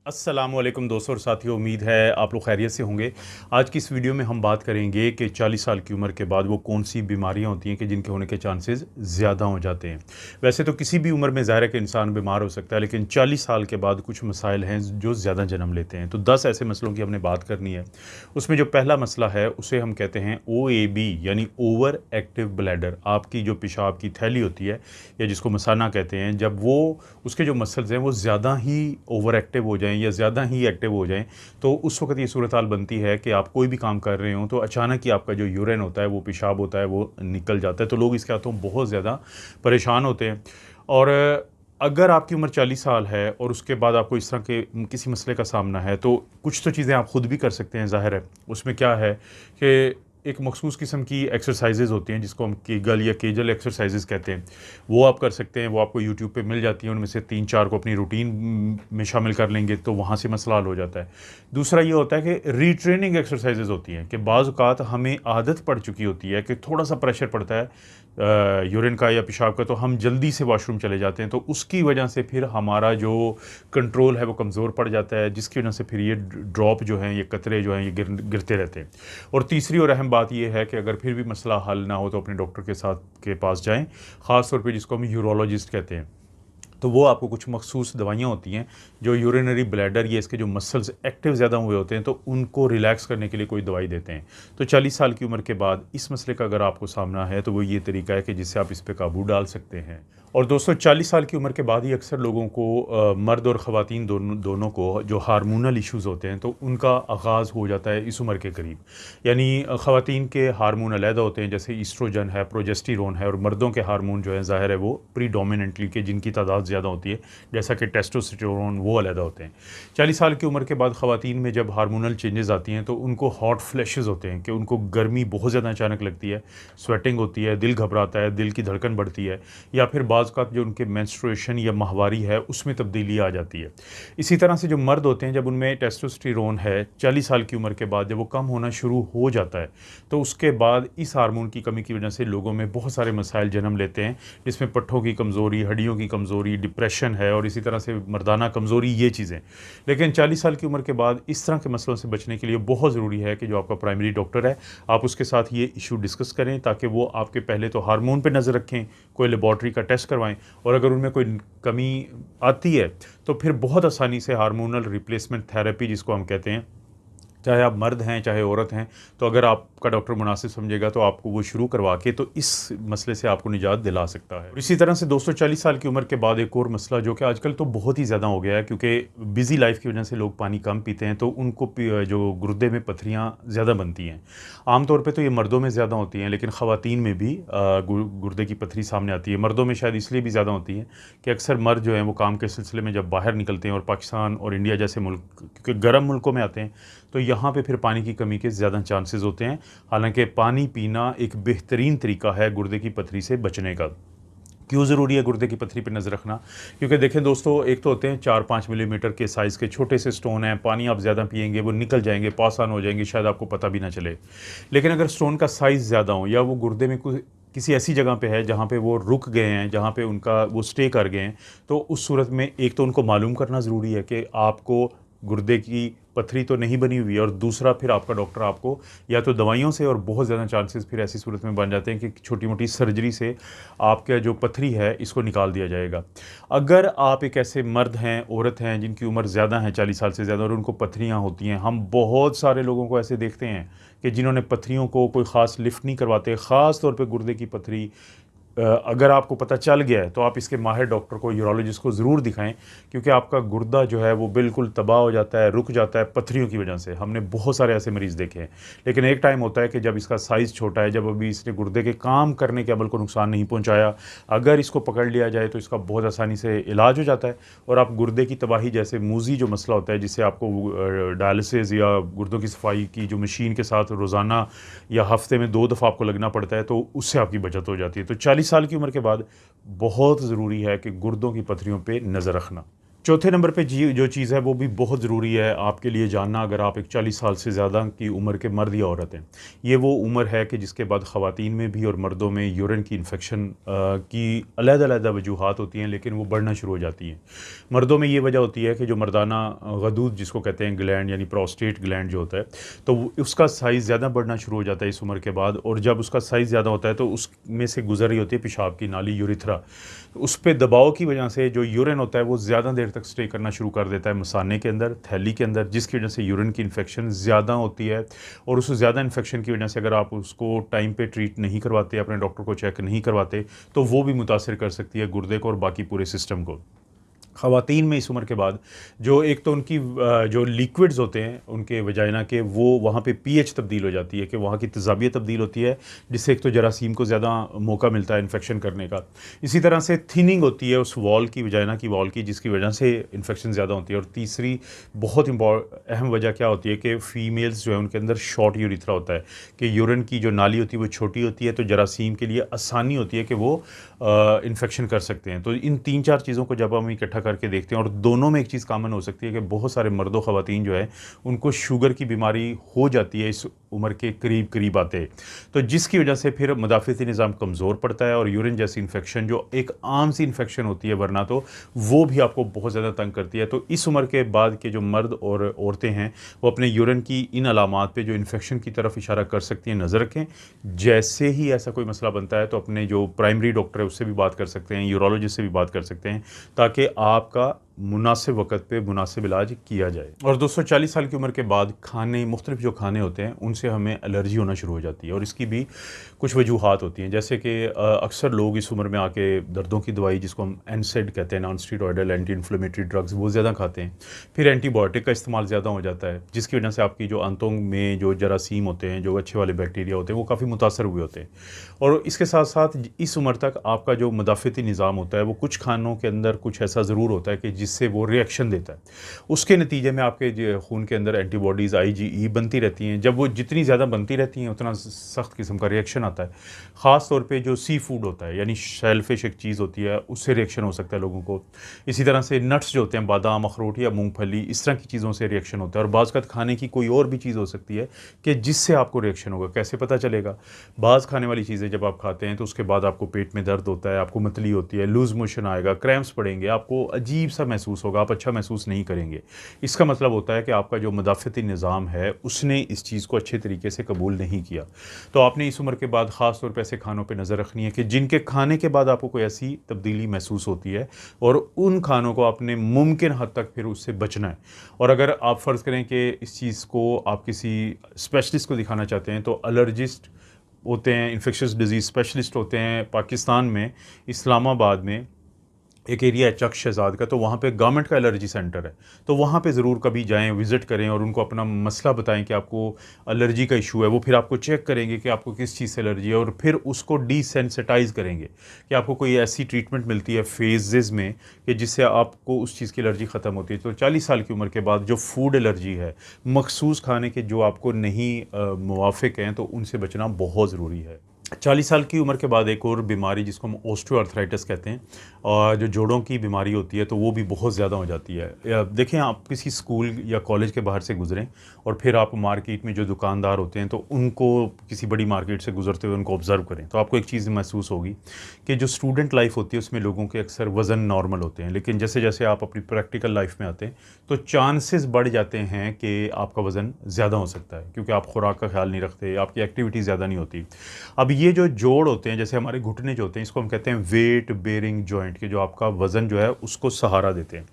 अस्सलामुअलैकुम दोस्तों और साथियों, उम्मीद है आप लोग खैरियत से होंगे। आज की इस वीडियो में हम बात करेंगे कि 40 साल की उम्र के बाद वो कौन सी बीमारियां होती हैं कि जिनके होने के चांसेस ज़्यादा हो जाते हैं। वैसे तो किसी भी उम्र में ज़ाहिर है कि इंसान बीमार हो सकता है, लेकिन 40 साल के बाद कुछ मसाइल हैं जो ज़्यादा जन्म लेते हैं। तो 10 ऐसे मसलों की हमने बात करनी है। उसमें जो पहला मसला है उसे हम कहते हैं OAB यानी ओवर एक्टिव ब्लैडर। आपकी जो पेशाब की थैली होती है या जिसको मसाना कहते हैं, जब वो उसके जो मसल्स हैं वो ज़्यादा ही ओवर एक्टिव हो जाएं या ज़्यादा ही एक्टिव हो जाएं, तो उस वक्त ये सूरत हाल बनती है कि आप कोई भी काम कर रहे हो तो अचानक ही आपका जो यूरिन होता है, वो पेशाब होता है, वो निकल जाता है। तो लोग इसके हाथों बहुत ज़्यादा परेशान होते हैं। और अगर आपकी उम्र 40 साल है और उसके बाद आपको इस तरह के किसी मसले का सामना है, तो कुछ तो चीज़ें आप ख़ुद भी कर सकते हैं। ज़ाहिर है उसमें क्या है कि एक मखसूस किस्म की एक्सरसाइजेज़ होती हैं जिसको हम कीगल या केजल एक्सरसाइजेज़ कहते हैं, वो आप कर सकते हैं। वो आपको यूट्यूब पे मिल जाती हैं, उनमें से 3-4 को अपनी रूटीन में शामिल कर लेंगे तो वहाँ से मसला हल हो जाता है। दूसरा ये होता है कि रीट्रेनिंग एक्सरसाइजेज़ होती हैं कि बाज़ औक़ात हमें आदत पड़ चुकी होती है कि थोड़ा-सा प्रेशर पड़ता है यूरिन का या पेशाब का, तो हम जल्दी से वॉशरूम चले जाते हैं। तो उसकी वजह से फिर हमारा जो कंट्रोल है वो कमज़ोर पड़ जाता है, जिसकी वजह से फिर ये ड्रॉप जो हैं, ये कतरे जो हैं, ये गिरते रहते हैं। और तीसरी और अहम बात ये है कि अगर फिर भी मसला हल ना हो तो अपने डॉक्टर के पास जाएं, ख़ास तौर पे जिसको हम यूरोलॉजिस्ट कहते हैं। तो वो आपको कुछ मखसूस दवाइयाँ होती हैं जो यूरिनरी ब्लैडर या इसके जो मसल्स एक्टिव ज़्यादा हुए होते हैं तो उनको रिलैक्स करने के लिए कोई दवाई देते हैं। तो 40 साल की उम्र के बाद इस मसले का अगर आपको सामना है तो वो ये तरीका है कि जिससे आप इस पे काबू डाल सकते हैं। और दोस्तों, 40 साल की उम्र के बाद ही अक्सर लोगों को मर्द और ख़वातीन दोनों को जो हार्मोनल इश्यूज़ होते हैं तो उनका आगाज़ हो जाता है इस उम्र के करीब। यानी ख़वातीन के हार्मोन अलहदा होते हैं, जैसे ईस्ट्रोजन है, प्रोजेस्टेरोन है, और मर्दों के हार्मोन जो है ज़ाहिर है वो प्रीडोमिनेंटली के जिनकी तादाद ज़्यादा होती है, जैसा कि टेस्टोस्टेरोन, वो अलहदा होते हैं। 40 साल की उम्र के बाद ख़वातीन में जब हार्मोनल चेंजेस आती हैं तो उनको हॉट फ्लैशेस होते हैं कि उनको गर्मी बहुत ज़्यादा अचानक लगती है, स्वेटिंग होती है, दिल घबराता है, दिल की धड़कन बढ़ती है, या फिर बाज़ औक़ात जो उनके मेंस्ट्रुएशन या माहवारी है उसमें तब्दीली आ जाती है। इसी तरह से जो मर्द होते हैं, जब उनमें टेस्टोस्टेरोन है 40 साल की उम्र के बाद जब वो कम होना शुरू हो जाता है तो उसके बाद इस हार्मोन की कमी की वजह से लोगों में बहुत सारे मसाइल जन्म लेते हैं, जिसमें पट्ठों की कमज़ोरी, हड्डियों की कमज़ोरी, डिप्रेशन है और इसी तरह से मर्दाना कमज़ोरी, ये चीज़ें। लेकिन 40 साल की उम्र के बाद इस तरह के मसलों से बचने के लिए बहुत ज़रूरी है कि जो आपका प्राइमरी डॉक्टर है, आप उसके साथ ये इशू डिस्कस करें ताकि वो आपके पहले तो हार्मोन पे नज़र रखें, कोई लेबॉर्ट्री का टेस्ट करवाएं, और अगर उनमें कोई कमी आती है तो फिर बहुत आसानी से हार्मोनल रिप्लेसमेंट थेरेपी जिसको हम कहते हैं, चाहे आप मर्द हैं चाहे औरत हैं, तो अगर आपका डॉक्टर मुनासिब समझेगा तो आपको वो शुरू करवा के तो इस मसले से आपको निजात दिला सकता है। इसी तरह से दोस्तों, 40 साल की उम्र के बाद एक और मसला जो कि आजकल तो बहुत ही ज़्यादा हो गया है, क्योंकि बिज़ी लाइफ की वजह से लोग पानी कम पीते हैं तो उनको जो गुर्दे में पथरियाँ ज़्यादा बनती हैं। आमतौर पर तो ये मर्दों में ज़्यादा होती हैं, लेकिन ख़वातीन में भी गुर्दे की पथरी सामने आती है। मर्दों में शायद इसलिए भी ज़्यादा होती है कि अक्सर मर्द जो हैं वो काम के सिलसिले में जब बाहर निकलते हैं और पाकिस्तान और इंडिया जैसे मुल्क, क्योंकि गर्म मुल्कों में आते हैं, तो यहाँ पे फिर पानी की कमी के ज़्यादा चांसेस होते हैं। हालांकि पानी पीना एक बेहतरीन तरीका है गुर्दे की पथरी से बचने का। क्यों ज़रूरी है गुर्दे की पथरी पर नज़र रखना? क्योंकि देखें दोस्तों, एक तो होते हैं 4-5 मिलीमीटर के साइज़ के छोटे से स्टोन हैं, पानी आप ज़्यादा पिएंगे वो निकल जाएंगे, पास ऑन हो जाएंगे, शायद आपको पता भी ना चले। लेकिन अगर स्टोन का साइज़ ज़्यादा हो या वो गुर्दे में किसी ऐसी जगह पे है जहाँ पे वो रुक गए हैं, जहाँ पे उनका वो स्टे कर गए हैं, तो उस सूरत में एक तो उनको मालूम करना ज़रूरी है कि आपको गुर्दे की पथरी तो नहीं बनी हुई है, और दूसरा फिर आपका डॉक्टर आपको या तो दवाइयों से, और बहुत ज़्यादा चांसेस फिर ऐसी सूरत में बन जाते हैं कि छोटी मोटी सर्जरी से आपका जो पथरी है इसको निकाल दिया जाएगा। अगर आप एक ऐसे मर्द हैं, औरत हैं जिनकी उम्र ज़्यादा है 40 साल से ज़्यादा और उनको पथरियाँ होती हैं, हम बहुत सारे लोगों को ऐसे देखते हैं कि जिन्होंने पथरियों को कोई ख़ास लिफ्ट नहीं करवाते, ख़ास तौर पर गुर्दे की पथरी अगर आपको पता चल गया है तो आप इसके माहिर डॉक्टर को, यूरोलॉजिस्ट को ज़रूर दिखाएं, क्योंकि आपका गुर्दा जो है वो बिल्कुल तबाह हो जाता है, रुक जाता है पथरियों की वजह से। हमने बहुत सारे ऐसे मरीज़ देखे हैं। लेकिन एक टाइम होता है कि जब इसका साइज़ छोटा है, जब अभी इसने गुर्दे के काम करने के अमल को नुकसान नहीं पहुँचाया, अगर इसको पकड़ लिया जाए तो इसका बहुत आसानी से इलाज हो जाता है, और आप गुर्दे की तबाही जैसे मूजी जो मसला होता है, जिससे आपको डायलिसिस या गुर्दों की सफाई की जो मशीन के साथ रोज़ाना या हफ्ते में 2 दफ़ा आपको लगना पड़ता है, तो उससे आपकी बचत हो जाती है। तो 40 साल की उम्र के बाद बहुत ज़रूरी है कि गुर्दों की पथरियों पे नज़र रखना। चौथे नंबर पे जो चीज़ है वो भी बहुत ज़रूरी है आपके लिए जानना, अगर आप एक 40 साल से ज़्यादा की उम्र के मर्द या औरत हैं। ये वो उम्र है कि जिसके बाद ख़वातीन में भी और मर्दों में यूरिन की इन्फेक्शन की अलग-अलग वजूहात होती हैं, लेकिन वो बढ़ना शुरू हो जाती हैं। मर्दों में ये वजह होती है कि जो मर्दाना गदूद जिसको कहते हैं ग्लैंड, यानी प्रोस्टेट ग्लैंड जो होता है, तो उसका साइज़ ज़्यादा बढ़ना शुरू हो जाता है इस उम्र के बाद। और जब उसका साइज़ ज़्यादा होता है तो उसमें से गुजर रही होती है पेशाब की नाली, यूरिथ्रा। उस पे दबाव की वजह से जो यूरिन होता है वो ज़्यादा देर तक स्टे करना शुरू कर देता है मसाने के अंदर, थैली के अंदर, जिसकी वजह से यूरिन की इन्फेक्शन ज़्यादा होती है। और उस ज़्यादा इन्फेक्शन की वजह से अगर आप उसको टाइम पे ट्रीट नहीं करवाते, अपने डॉक्टर को चेक नहीं करवाते, तो वो भी मुतासिर कर सकती है गुर्दे को और बाकी पूरे सिस्टम को। ख़वातीन में इस उम्र के बाद जो एक तो उनकी जो लिक्विड्स होते हैं उनके वजाइना के, वो वहाँ पे पीएच तब्दील हो जाती है कि वहाँ की तेज़ाबियत तब्दील होती है, जिससे एक तो जरासीम को ज़्यादा मौका मिलता है इन्फेक्शन करने का। इसी तरह से थिनिंग होती है उस वॉल की, वजाइना की वॉल की, जिसकी वजह से इन्फेक्शन ज़्यादा होती है। और तीसरी बहुत अहम वजह क्या होती है कि फ़ीमेल्स जो है उनके अंदर शॉर्ट यूरिथ्रा होता है, कि यूरिन की जो नाली होती है वो छोटी होती है, तो जरासीम के लिए आसानी होती है कि वो इन्फेक्शन कर सकते हैं। तो इन 3-4 चीज़ों को जब हम इकट्ठा करके देखते हैं, और दोनों में एक चीज़ कॉमन हो सकती है कि बहुत सारे मर्दों ख़वातीन जो है उनको शुगर की बीमारी हो जाती है इस उम्र के करीब करीब आते, तो जिसकी वजह से फिर मदाफ़ती निज़ाम कमज़ोर पड़ता है और यूरिन जैसी इन्फेक्शन जो एक आम सी इन्फेक्शन होती है वरना तो, वो भी आपको बहुत ज़्यादा तंग करती है। तो इस उम्र के बाद के जो मर्द और औरतें हैं वो अपने यूरिन की इन अलामात पे जो इन्फेक्शन की तरफ इशारा कर सकती हैं, नज़र रखें। जैसे ही ऐसा कोई मसला बनता है तो अपने जो प्राइमरी डॉक्टर है उससे भी बात कर सकते हैं, यूरोलॉजिस्ट से भी बात कर सकते हैं, ताकि आपका मुनासिब वक़्त पे मुनासिब इलाज किया जाए। और दोस्तों 40 साल की उम्र के बाद खाने, मुख्तलिफ जो खाने होते हैं उनसे हमें एलर्जी होना शुरू हो जाती है, और इसकी भी कुछ वजूहात होती हैं। जैसे कि अक्सर लोग इस उम्र में आके दर्दों की दवाई, जिसको हम एनसेड कहते हैं, non steroidal anti inflammatory drugs, वो ज़्यादा खाते हैं। फिर एंटीबायोटिक का इस्तेमाल ज़्यादा हो जाता है, जिसकी वजह से आपकी जो आंतों में जो जरासीम होते हैं, जो अच्छे वाले बैक्टीरिया होते हैं, वो काफ़ी मुतासर हुए होते हैं। और इसके साथ साथ इस उम्र तक आपका जो मदाफ़ती निज़ाम होता है वो कुछ खानों के अंदर कुछ ऐसा ज़रूर होता है कि जिससे वो रिएक्शन देता है। उसके नतीजे में आपके जो खून के अंदर एंटीबॉडीज़ IgE बनती रहती हैं। जब वो जितनी ज़्यादा बनती रहती हैं उतना सख्त किस्म का रिएक्शन आता है। ख़ास तौर पे जो सी फूड होता है, यानी शेलफिश एक चीज़ होती है, उससे रिएक्शन हो सकता है लोगों को। इसी तरह से नट्स जो होते हैं, बादाम, अखरोट या मूँगफली, इस तरह की चीज़ों से रिएक्शन होता है। और बाज़ अवत खाने की कोई और भी चीज़ हो सकती है कि जिससे आपको रिएक्शन होगा। कैसे पता चलेगा? बाज़ खाने वाली चीज़ें जब आप खाते हैं तो उसके बाद आपको पेट में दर्द होता है, आपको मतली होती है, लूज़ मोशन आएगा, क्रैम्प्स पड़ेंगे, आपको अजीब सा महसूस होगा, आप अच्छा महसूस नहीं करेंगे। इसका मतलब होता है कि आपका जो मदाफ़ती निज़ाम है उसने इस चीज़ को अच्छे तरीके से कबूल नहीं किया। तो आपने इस उम्र के बाद ख़ास तौर पे ऐसे खानों पे नज़र रखनी है कि जिनके खाने के बाद आपको कोई ऐसी तब्दीली महसूस होती है, और उन खानों को आपने मुमकिन हद तक फिर उससे बचना है। और अगर आप फ़र्ज़ करें कि इस चीज़ को आप किसी स्पेशलिस्ट को दिखाना चाहते हैं, तो एलर्जिस्ट होते हैं, इन्फेक्शियस डिजीज़ स्पेशलिस्ट होते हैं पाकिस्तान में, इस्लामाबाद में एक एरिया है चक शहजाद का, तो वहाँ पे गवर्नमेंट का एलर्जी सेंटर है। तो वहाँ पे ज़रूर कभी जाएँ, विज़िट करें और उनको अपना मसला बताएं कि आपको एलर्जी का इशू है। वो फिर आपको चेक करेंगे कि आपको किस चीज़ से एलर्जी है, और फिर उसको डिसेंसिटाइज़ करेंगे कि आपको कोई ऐसी ट्रीटमेंट मिलती है फेजेज़ में कि जिससे आपको उस चीज़ की एलर्जी ख़त्म होती है। तो 40 साल की उम्र के बाद जो फूड एलर्जी है, मखसूस खाने के जो आपको नहीं मुवाफ़िक हैं, तो उनसे बचना बहुत ज़रूरी है। 40 साल की उम्र के बाद एक और बीमारी जिसको हम ऑस्टियोआर्थराइटिस कहते हैं, और जो जोड़ों की बीमारी होती है, तो वो भी बहुत ज़्यादा हो जाती है। देखें, आप किसी स्कूल या कॉलेज के बाहर से गुज़रें और फिर आप मार्केट में जो दुकानदार होते हैं तो उनको किसी बड़ी मार्केट से गुज़रते हुए उनको ऑब्ज़र्व करें, तो आपको एक चीज़ महसूस होगी कि जो स्टूडेंट लाइफ होती है उसमें लोगों के अक्सर वज़न नॉर्मल होते हैं, लेकिन जैसे जैसे आप अपनी प्रैक्टिकल लाइफ में आते हैं तो चांसेस बढ़ जाते हैं कि आपका वज़न ज़्यादा हो सकता है, क्योंकि आप खुराक का ख्याल नहीं रखते, आपकी एक्टिविटी ज़्यादा नहीं होती। अब ये जो जोड़ होते हैं, जैसे हमारे घुटने जो होते हैं, इसको हम कहते हैं वेट बेयरिंग जॉइंट, के जो आपका वज़न जो है उसको सहारा देते हैं।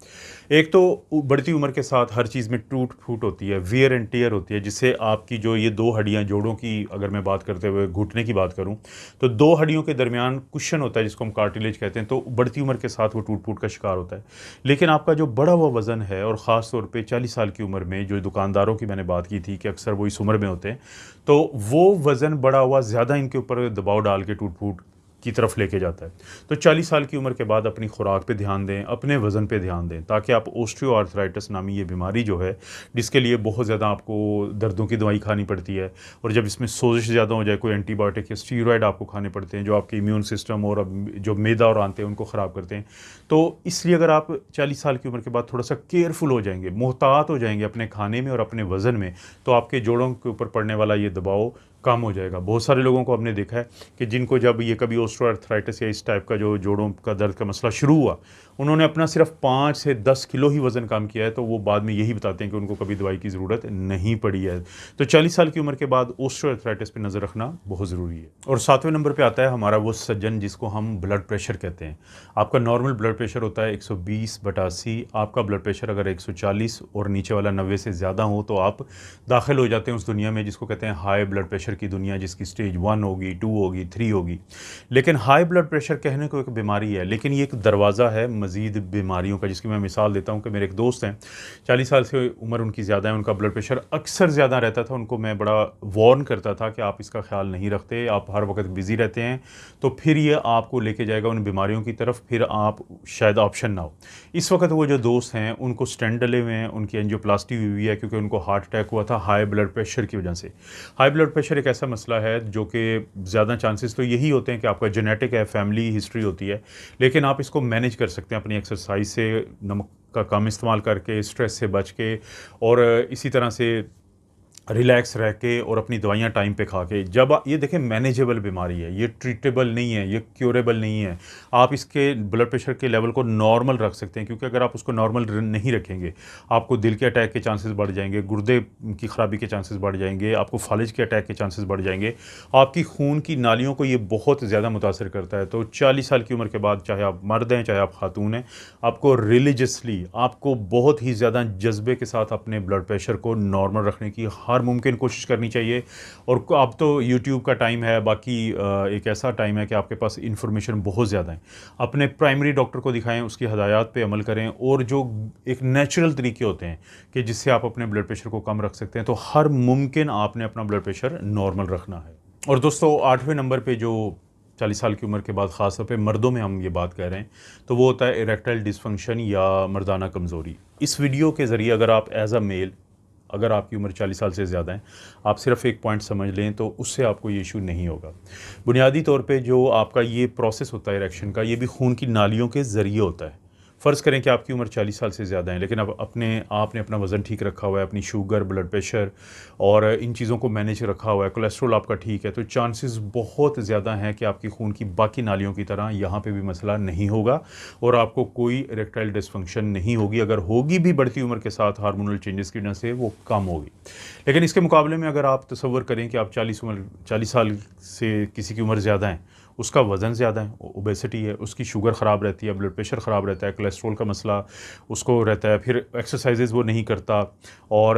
एक तो बढ़ती उम्र के साथ हर चीज़ में टूट फूट होती है, वियर एंड टियर होती है, जिससे आपकी जो ये दो हड्डियाँ जोड़ों की, अगर मैं बात करते हुए घुटने की बात करूँ, तो दो हड्डियों के दरमियान कुशन होता है जिसको हम कार्टिलेज कहते हैं, तो बढ़ती उम्र के साथ वो टूट फूट का शिकार होता है। लेकिन आपका जो बढ़ा हुआ वज़न है, और ख़ास तौर पे 40 साल की उम्र में जो दुकानदारों की मैंने बात की थी कि अक्सर वो इस उम्र में होते हैं, तो वो वज़न बढ़ा हुआ ज़्यादा इनके ऊपर दबाव डाल के टूट फूट की तरफ लेके जाता है। तो 40 साल की उम्र के बाद अपनी खुराक पे ध्यान दें, अपने वज़न पे ध्यान दें, ताकि आप ऑस्टियोआर्थराइटिस नामी ये बीमारी जो है, जिसके लिए बहुत ज़्यादा आपको दर्दों की दवाई खानी पड़ती है, और जब इसमें सोजिश ज़्यादा हो जाए, कोई एंटीबायोटिक या स्टीरॉयड आपको खाने पड़ते हैं जो आपके इम्यून सिस्टम और जो मैदा और आंतें हैं उनको ख़राब करते हैं। तो इसलिए अगर आप 40 साल की उम्र के बाद थोड़ा सा केयरफुल हो जाएंगे, मोहतात हो जाएंगे अपने खाने में और अपने वज़न में, तो आपके जोड़ों के ऊपर पड़ने वाला ये दबाव कम हो जाएगा। बहुत सारे लोगों को हमने देखा है कि जिनको जब ये कभी ऑस्टियोआर्थराइटिस या इस टाइप का जो जोड़ों का दर्द का मसला शुरू हुआ, उन्होंने अपना सिर्फ 5 से 10 किलो ही वज़न कम किया है, तो वो बाद में यही बताते हैं कि उनको कभी दवाई की ज़रूरत नहीं पड़ी है। तो 40 साल की उम्र के बाद ऑस्टियोआर्थराइटिस पे नज़र रखना बहुत ज़रूरी है। और 7वें नंबर पे आता है हमारा वो सज्जन जिसको हम ब्लड प्रेशर कहते हैं। आपका नॉर्मल ब्लड प्रेशर होता है 120/80। आपका ब्लड प्रेशर अगर 140 और नीचे वाला 90 से ज़्यादा हो तो आप दाखिल हो जाते हैं उस दुनिया में जिसको कहते हैं हाई ब्लड प्रेशर की दुनिया, जिसकी स्टेज 1 होगी, 2 होगी, 3 होगी। लेकिन हाई ब्लड प्रेशर कहने को एक बीमारी है, लेकिन ये एक दरवाज़ा है मज़ीद बीमारियों का, जिसकी मैं मिसाल देता हूँ कि मेरे एक दोस्त हैं, 40 साल से उम्र उनकी ज़्यादा है, उनका ब्लड प्रेशर अक्सर ज़्यादा रहता था। उनको मैं बड़ा वार्न करता था कि आप इसका ख्याल नहीं रखते, आप हर वक्त बिज़ी रहते हैं, तो फिर ये आपको लेके जाएगा उन बीमारियों की तरफ, फिर आप शायद ऑप्शन ना हो। इस वक्त वो जो दोस्त हैं उनको स्टेंट डले हुए हैं, उनकी एंजियोप्लास्टी हुई हुई है, क्योंकि उनको हार्ट अटैक हुआ था हाई ब्लड प्रेशर की वजह से। हाई ब्लड प्रेशर एक ऐसा मसला है जो कि ज़्यादा चांसेस तो यही होते हैं कि आपका जेनेटिक है, फैमिली हिस्ट्री होती है, लेकिन आप इसको मैनेज कर सकते हैं अपनी एक्सरसाइज से, नमक का कम इस्तेमाल करके, स्ट्रेस से बच के, और इसी तरह से रिलैक्स रह के और अपनी दवाइयाँ टाइम पे खा के। जब ये देखें मैनेजेबल बीमारी है, ये ट्रीटेबल नहीं है, ये क्योरेबल नहीं है। आप इसके ब्लड प्रेशर के लेवल को नॉर्मल रख सकते हैं, क्योंकि अगर आप उसको नॉर्मल नहीं रखेंगे, आपको दिल के अटैक के चांसेस बढ़ जाएंगे, गुर्दे की ख़राबी के चांसेस बढ़ जाएंगे, आपको फालिज के अटैक के चांसेस बढ़ जाएंगे, आपकी खून की नालियों को ये बहुत ज़्यादा मुतासर करता है। तो 40 साल की उम्र के बाद, चाहे आप मर्द हैं चाहे आप खातून हैं, आपको रिलीजियसली, आपको बहुत ही ज़्यादा जज्बे के साथ अपने ब्लड प्रेशर को नॉर्मल रखने की हर मुमकिन कोशिश करनी चाहिए। और अब तो यूट्यूब का टाइम है, बाकी एक ऐसा टाइम है कि आपके पास इन्फॉर्मेशन बहुत ज़्यादा है। अपने प्राइमरी डॉक्टर को दिखाएं, उसकी हदायत पे अमल करें, और जो एक नेचुरल तरीके होते हैं कि जिससे आप अपने ब्लड प्रेशर को कम रख सकते हैं, तो हर मुमकिन आपने अपना ब्लड प्रेशर नॉर्मल रखना है। और दोस्तों 8वें नंबर पर जो 40 साल की उम्र के बाद ख़ास तौर पे मर्दों में हम ये बात कह रहे हैं, तो वो होता है इरेक्टाइल डिसफंक्शन या मर्दाना कमज़ोरी। इस वीडियो के ज़रिए अगर आप एज अ मेल, अगर आपकी उम्र 40 साल से ज़्यादा है, आप सिर्फ एक पॉइंट समझ लें तो उससे आपको ये इशू नहीं होगा। बुनियादी तौर पे जो आपका ये प्रोसेस होता है इरेक्शन का, ये भी खून की नालियों के ज़रिए होता है। फ़र्ज़ करें कि आपकी उम्र 40 साल से ज़्यादा है, लेकिन अब आपने अपना वज़न ठीक रखा हुआ है, अपनी शुगर, ब्लड प्रेशर और इन चीज़ों को मैनेज रखा हुआ है, कोलेस्ट्रॉल आपका ठीक है, तो चांसेस बहुत ज़्यादा हैं कि आपकी खून की बाकी नालियों की तरह यहाँ पे भी मसला नहीं होगा और आपको कोई इरेक्टाइल डिसफंक्शन नहीं होगी। अगर होगी भी बढ़ती उम्र के साथ हार्मोनल चेंजेस की वजह से, वो कम होगी। लेकिन इसके मुकाबले में अगर आप तसव्वुर करें कि आप 40 साल से किसी की उम्र ज़्यादा है, उसका वज़न ज़्यादा है, ओबेसिटी है, उसकी शुगर ख़राब रहती है, ब्लड प्रेशर ख़राब रहता है, कोलेस्ट्रॉल का मसला उसको रहता है, फिर एक्सरसाइजेज़ वो नहीं करता और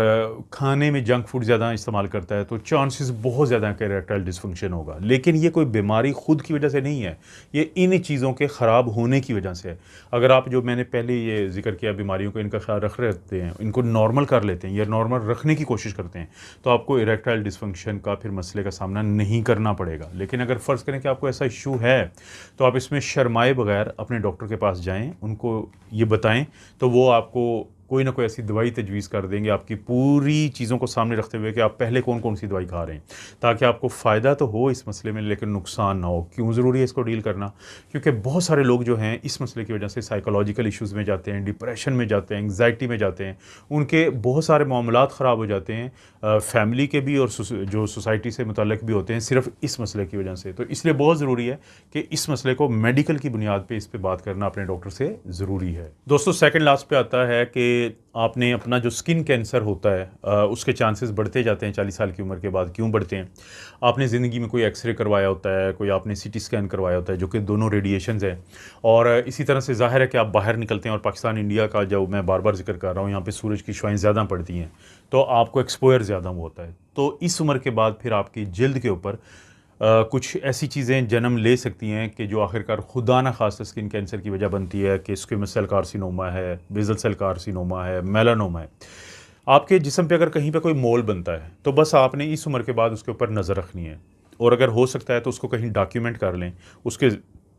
खाने में जंक फूड ज़्यादा इस्तेमाल करता है, तो चांसेस बहुत ज़्यादा है कि इरेक्टाइल डिसफंक्शन होगा। लेकिन ये कोई बीमारी खुद की वजह से नहीं है, ये इन चीज़ों के ख़राब होने की वजह से है। अगर आप, जो मैंने पहले ये जिक्र किया, बीमारियों को इनका ख्याल रख रखते हैं, इनको नॉर्मल कर लेते हैं या नॉर्मल रखने की कोशिश करते हैं, तो आपको इरेक्टाइल डिसफंक्शन का फिर मसले का सामना नहीं करना पड़ेगा। लेकिन अगर फ़र्ज़ करें कि आपको ऐसा इशू है, तो आप इसमें शर्माए बगैर अपने डॉक्टर के पास जाएं, उनको ये बताएं, तो वो आपको कोई ना कोई ऐसी दवाई तजवीज़ कर देंगे, आपकी पूरी चीज़ों को सामने रखते हुए कि आप पहले कौन कौन सी दवाई खा रहे हैं, ताकि आपको फ़ायदा तो हो इस मसले में, लेकिन नुकसान ना हो। क्यों ज़रूरी है इसको डील करना? क्योंकि बहुत सारे लोग जो हैं इस मसले की वजह से साइकोलॉजिकल इश्यूज़ में जाते हैं, डिप्रेशन में जाते हैं, एंग्जाइटी में जाते हैं, उनके बहुत सारे मामलात ख़राब हो जाते हैं, फैमिली के भी और जो सोसाइटी से मुतल्लिक भी होते हैं, सिर्फ इस मसले की वजह से। तो इसलिए बहुत ज़रूरी है कि इस मसले को मेडिकल की बुनियाद पर इस पर बात करना अपने डॉक्टर से ज़रूरी है। दोस्तों सेकेंड लास्ट पे आता है कि आपने अपना जो स्किन कैंसर होता है उसके चांसेस बढ़ते जाते हैं 40 साल की उम्र के बाद। क्यों बढ़ते हैं? आपने ज़िंदगी में कोई एक्सरे करवाया होता है, कोई आपने सीटी स्कैन करवाया होता है, जो कि दोनों रेडिएशंस हैं, और इसी तरह से ज़ाहिर है कि आप बाहर निकलते हैं, और पाकिस्तान इंडिया का जो मैं बार बार जिक्र कर रहा हूँ, यहाँ पे सूरज की शुआएं ज़्यादा पड़ती हैं, तो आपको एक्सपोजर ज़्यादा होता है। तो इस उम्र के बाद फिर आपकी जल्द के ऊपर कुछ ऐसी चीज़ें जन्म ले सकती हैं कि जो आखिरकार खुदा न खास्ता स्किन कैंसर की वजह बनती है, कि स्क्वेमस सेल कार्सिनोमा है, बेसल सेल कार्सिनोमा है, मेलानोमा है। आपके जिस्म पे अगर कहीं पे कोई मोल बनता है, तो बस आपने इस उम्र के बाद उसके ऊपर नज़र रखनी है। और अगर हो सकता है तो उसको कहीं डॉक्यूमेंट कर लें, उसके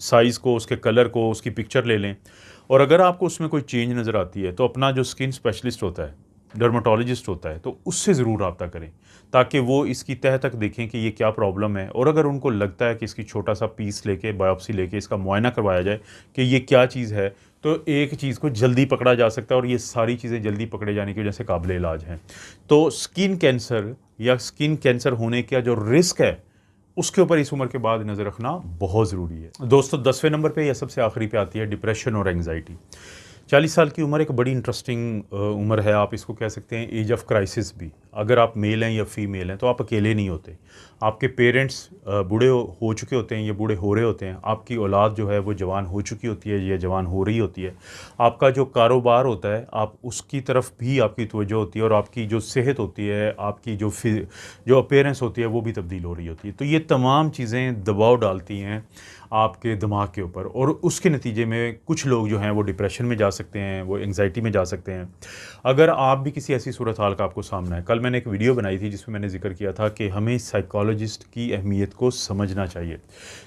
साइज़ को, उसके कलर को, उसकी पिक्चर ले लें। और अगर आपको उसमें कोई चेंज नज़र आती है तो अपना जो स्किन स्पेशलिस्ट होता है, डर्माटोलॉजिस्ट होता है, तो उससे ज़रूर रब्ता करें ताकि वो इसकी तह तक देखें कि ये क्या प्रॉब्लम है। और अगर उनको लगता है कि इसकी छोटा सा पीस लेके, बायोप्सी लेके इसका मुआयना करवाया जाए कि ये क्या चीज़ है, तो एक चीज़ को जल्दी पकड़ा जा सकता है और ये सारी चीज़ें जल्दी पकड़े जाने की वजह से काबिल इलाज हैं। तो स्किन कैंसर या स्किन कैंसर होने का जो रिस्क है, उसके ऊपर इस उम्र के बाद नज़र रखना बहुत ज़रूरी है। दोस्तों, 10वें नंबर पे या सबसे आखिरी पे आती है डिप्रेशन और एंग्जाइटी। 40 साल की उम्र एक बड़ी इंटरेस्टिंग उम्र है, आप इसको कह सकते हैं एज ऑफ क्राइसिस भी। अगर आप मेल हैं या फीमेल हैं तो आप अकेले नहीं होते। आपके पेरेंट्स बूढ़े हो चुके होते हैं या बूढ़े हो रहे होते हैं, आपकी औलाद जो है वो जवान हो चुकी होती है या जवान हो रही होती है। आपका जो कारोबार होता है, आप उसकी तरफ भी आपकी तवज्जो होती है और आपकी जो सेहत होती है, आपकी जो अपीयरेंस होती है वो भी तब्दील हो रही होती है। तो ये तमाम चीज़ें दबाव डालती हैं आपके दिमाग के ऊपर और उसके नतीजे में कुछ लोग जो हैं वो डिप्रेशन में जा सकते हैं, वो एंग्जाइटी में जा सकते हैं। अगर आप भी किसी ऐसी सूरत हाल का आपको सामना है, कल मैंने एक वीडियो बनाई थी जिसमें मैंने जिक्र किया था कि हमें साइकोलॉजिस्ट की अहमियत को समझना चाहिए,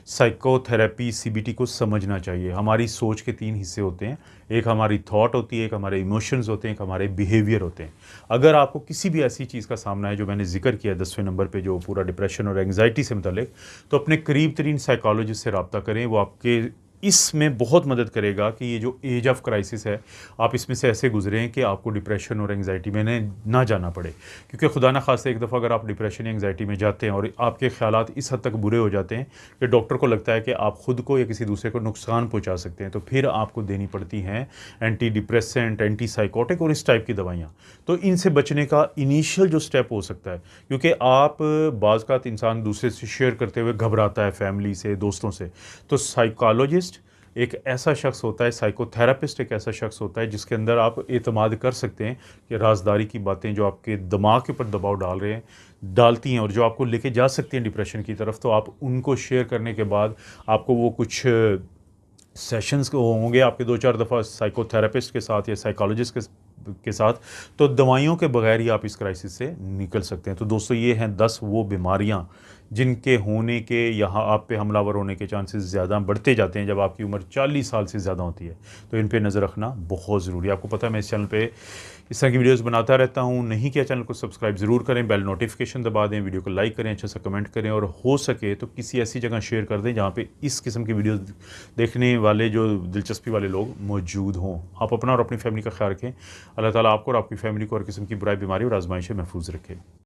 साइकोथेरेपी सीबीटी को समझना चाहिए। हमारी सोच के 3 हिस्से होते हैं, एक हमारी थॉट होती है, एक हमारे इमोशंस होते हैं, एक हमारे बिहेवियर होते हैं। अगर आपको किसी भी ऐसी चीज़ का सामना है जो मैंने जिक्र किया 10वें नंबर पे, जो पूरा डिप्रेशन और एंग्जाइटी से मुतल्लिक, तो अपने करीब तरीन साइकोलॉजिस्ट से रब्ता करें। वो आपके इसमें बहुत मदद करेगा कि ये जो एज ऑफ क्राइसिस है, आप इसमें से ऐसे गुजरें कि आपको डिप्रेशन और एंग्जाइटी में ना जाना पड़े। क्योंकि खुदा न खास्ता एक दफ़ा अगर आप डिप्रेशन या एंग्जाइटी में जाते हैं और आपके ख़्यालात इस हद तक बुरे हो जाते हैं कि डॉक्टर को लगता है कि आप ख़ुद को या किसी दूसरे को नुकसान पहुंचा सकते हैं, तो फिर आपको देनी पड़ती हैं एंटी डिप्रेसेंट, एंटी साइकोटिक और इस टाइप की दवाइयाँ। तो इनसे बचने का इनिशियल जो स्टेप हो सकता है, क्योंकि आप बाज़ का इंसान दूसरे से शेयर करते हुए घबराता है, फैमिली से, दोस्तों से, तो साइकोलॉजिस्ट एक ऐसा शख्स होता है, साइकोथेरेपिस्ट एक ऐसा शख्स होता है जिसके अंदर आप एतमाद कर सकते हैं कि राजदारी की बातें जो आपके दिमाग के ऊपर दबाव डालती हैं और जो आपको लेके जा सकती हैं डिप्रेशन की तरफ, तो आप उनको शेयर करने के बाद आपको वो कुछ सेशंस होंगे आपके 2-4 दफ़ा साइकोथेरेपिस्ट के साथ या साइकोलॉजिस्ट के साथ, तो दवाइयों के बगैर ही आप इस क्राइसिस से निकल सकते हैं। तो दोस्तों, ये हैं 10 वो बीमारियां जिनके होने के, यहाँ आप पे हमलावर होने के चांसेस ज़्यादा बढ़ते जाते हैं जब आपकी उम्र 40 साल से ज़्यादा होती है। तो इन पे नज़र रखना बहुत ज़रूरी है। आपको पता है मैं इस चैनल पे इस तरह की वीडियोस बनाता रहता हूँ। नहीं किया चैनल को सब्सक्राइब ज़रूर करें, बेल नोटिफिकेशन दबा दें, वीडियो को लाइक करें, अच्छा सा कमेंट करें और हो सके तो किसी ऐसी जगह शेयर कर दें जहाँ पे इस किस्म की वीडियोस देखने वाले जो दिलचस्पी वाले लोग मौजूद हों। आप अपना और अपनी फैमिली का ख्याल रखें। अल्लाह ताला आपको और आपकी फैमिली को हर किस्म की बुराई, बीमारी और आजमाइश से महफूज रखे।